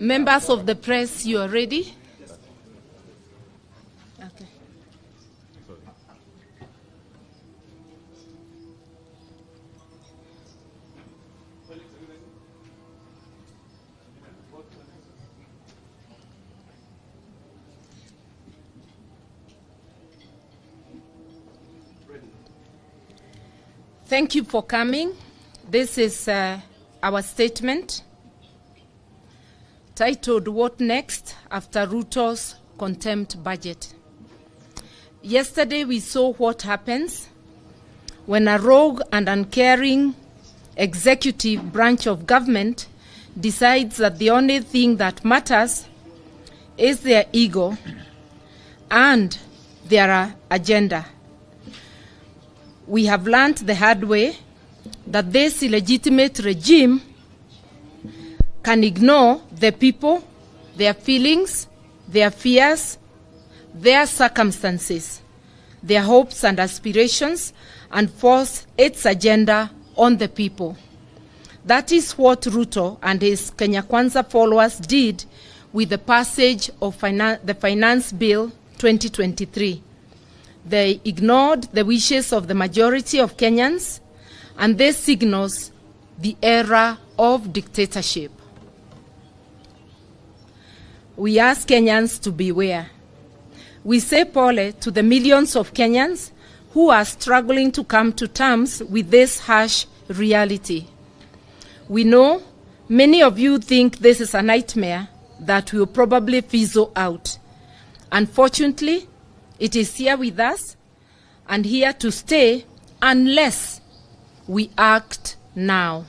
Members of the press, you are ready? Okay. Thank you for coming. This is our statement titled, "What Next After Ruto'S Contempt Budget?" Yesterday we saw what happens when a rogue and uncaring executive branch of government decides that the only thing that matters is their ego and their agenda. We have learned the hard way that this illegitimate regime can ignore the people, their feelings, their fears, their circumstances, their hopes and aspirations, and force its agenda on the people. That is what Ruto and his Kenya Kwanza followers did with the passage of the Finance Bill 2023. They ignored the wishes of the majority of Kenyans, and this signals the era of dictatorship. We ask Kenyans to beware. We say pole to the millions of Kenyans who are struggling to come to terms with this harsh reality. We know many of you think this is a nightmare that will probably fizzle out. Unfortunately, it is here with us and here to stay unless we act now.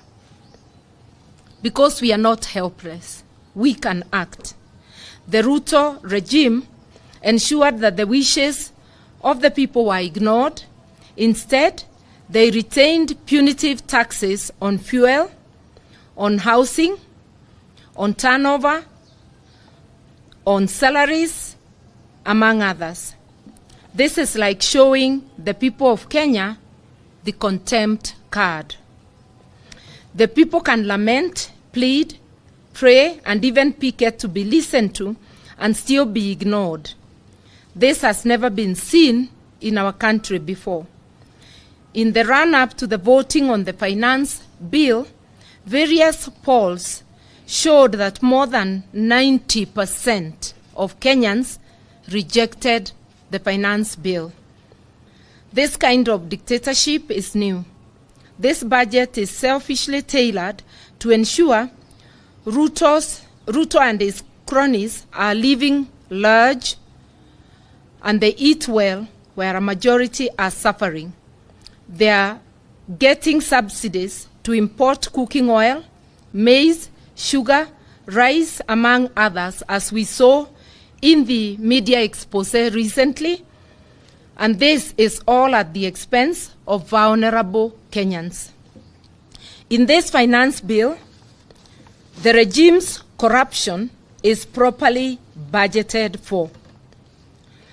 Because we are not helpless, we can act. The Ruto regime ensured that the wishes of the people were ignored. Instead, they retained punitive taxes on fuel, on housing, on turnover, on salaries, among others. This is like showing the people of Kenya the contempt card. The people can lament, plead, pray, and even picket to be listened to and still be ignored. This has never been seen in our country before. In the run-up to the voting on the finance bill, various polls showed that more than 90% of Kenyans rejected the finance bill. This kind of dictatorship is new. This budget is selfishly tailored to ensure Ruto and his cronies are living large and they eat well where a majority are suffering. They are getting subsidies to import cooking oil, maize, sugar, rice, among others, as we saw in the media expose recently. And this is all at the expense of vulnerable Kenyans. In this finance bill, the regime's corruption is properly budgeted for.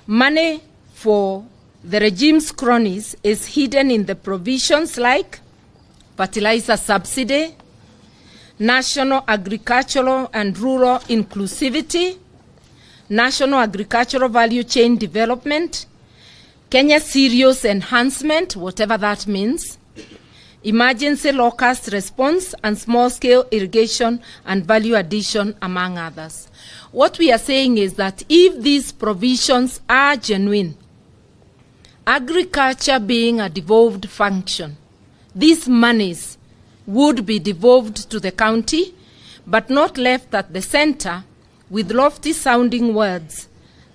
Money for the regime's cronies is hidden in the provisions like fertilizer subsidy, national agricultural and rural inclusivity, national agricultural value chain development, Kenya Serious Enhancement, whatever that means, emergency locust response, and small-scale irrigation and value addition, among others. What we are saying is that if these provisions are genuine, agriculture being a devolved function, these monies would be devolved to the county, but not left at the center with lofty-sounding words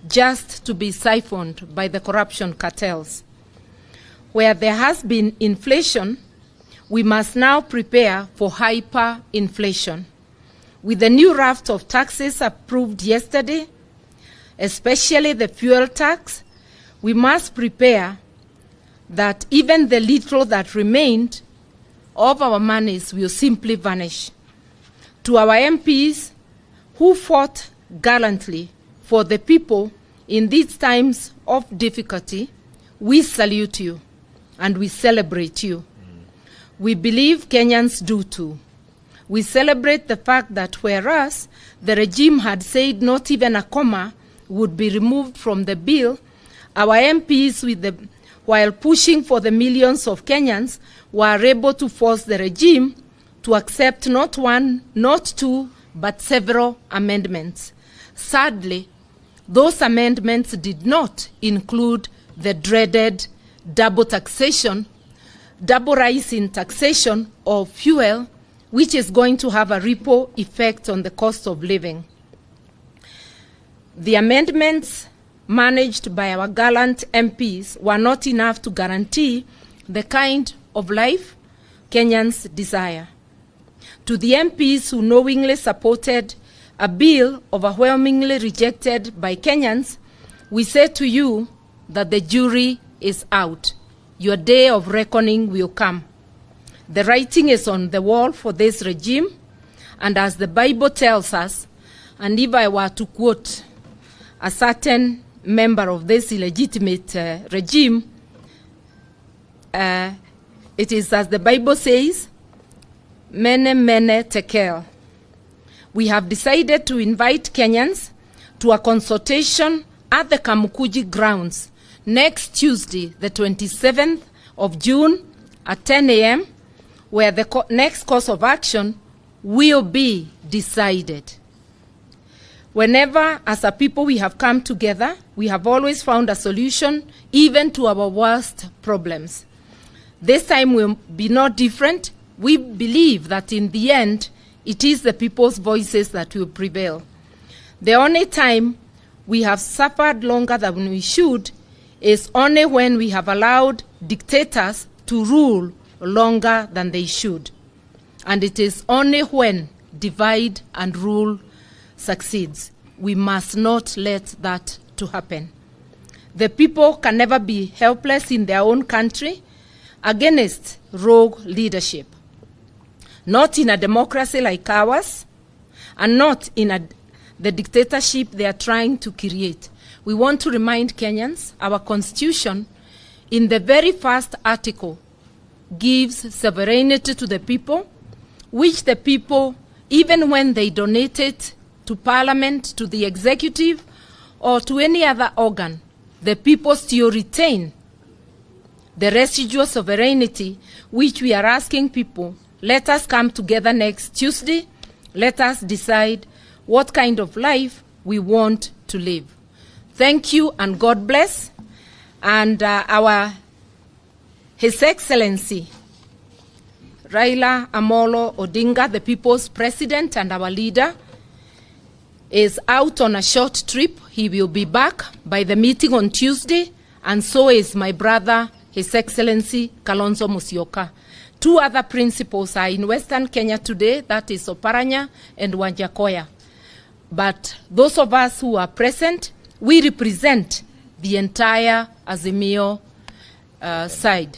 just to be siphoned by the corruption cartels. Where there has been inflation, we must now prepare for hyperinflation. With the new raft of taxes approved yesterday, especially the fuel tax, we must prepare that even the little that remained of our monies will simply vanish. To our MPs who fought gallantly for the people in these times of difficulty, we salute you and we celebrate you. We believe Kenyans do too. We celebrate the fact that whereas the regime had said not even a comma would be removed from the bill, our MPs, while pushing for the millions of Kenyans, were able to force the regime to accept not one, not two, but several amendments. Sadly, those amendments did not include the dreaded double rise in taxation of fuel, which is going to have a ripple effect on the cost of living. The amendments managed by our gallant MPs were not enough to guarantee the kind of life Kenyans desire. To the MPs who knowingly supported a bill overwhelmingly rejected by Kenyans, we say to you that the jury is out. Your day of reckoning will come. The writing is on the wall for this regime, and as the Bible tells us, and if I were to quote a certain member of this illegitimate regime, it is as the Bible says, mene mene tekel. We have decided to invite Kenyans to a consultation at the Kamukuji grounds next Tuesday, the 27th of June at 10 a.m., where the next course of action will be decided. Whenever, as a people, we have come together, we have always found a solution, even to our worst problems. This time will be no different. We believe that in the end, it is the people's voices that will prevail. The only time we have suffered longer than we should is only when we have allowed dictators to rule longer than they should. And it is only when divide and rule succeeds. We must not let that to happen. The people can never be helpless in their own country against rogue leadership. Not in a democracy like ours, and not in the dictatorship they are trying to create. We want to remind Kenyans, our constitution, in the very first article, gives sovereignty to the people, which the people, even when they donate it to parliament, to the executive, or to any other organ, the people still retain the residual sovereignty, which we are asking people, let us come together next Tuesday, let us decide what kind of life we want to live. Thank you and God bless. And His Excellency, Raila Amolo Odinga, the people's president and our leader, is out on a short trip. He will be back by the meeting on Tuesday, and so is my brother, His Excellency Kalonzo Musyoka. Two other principals are in Western Kenya today, that is Oparanya and Wanjakoya. But those of us who are present, we represent the entire Azimio side.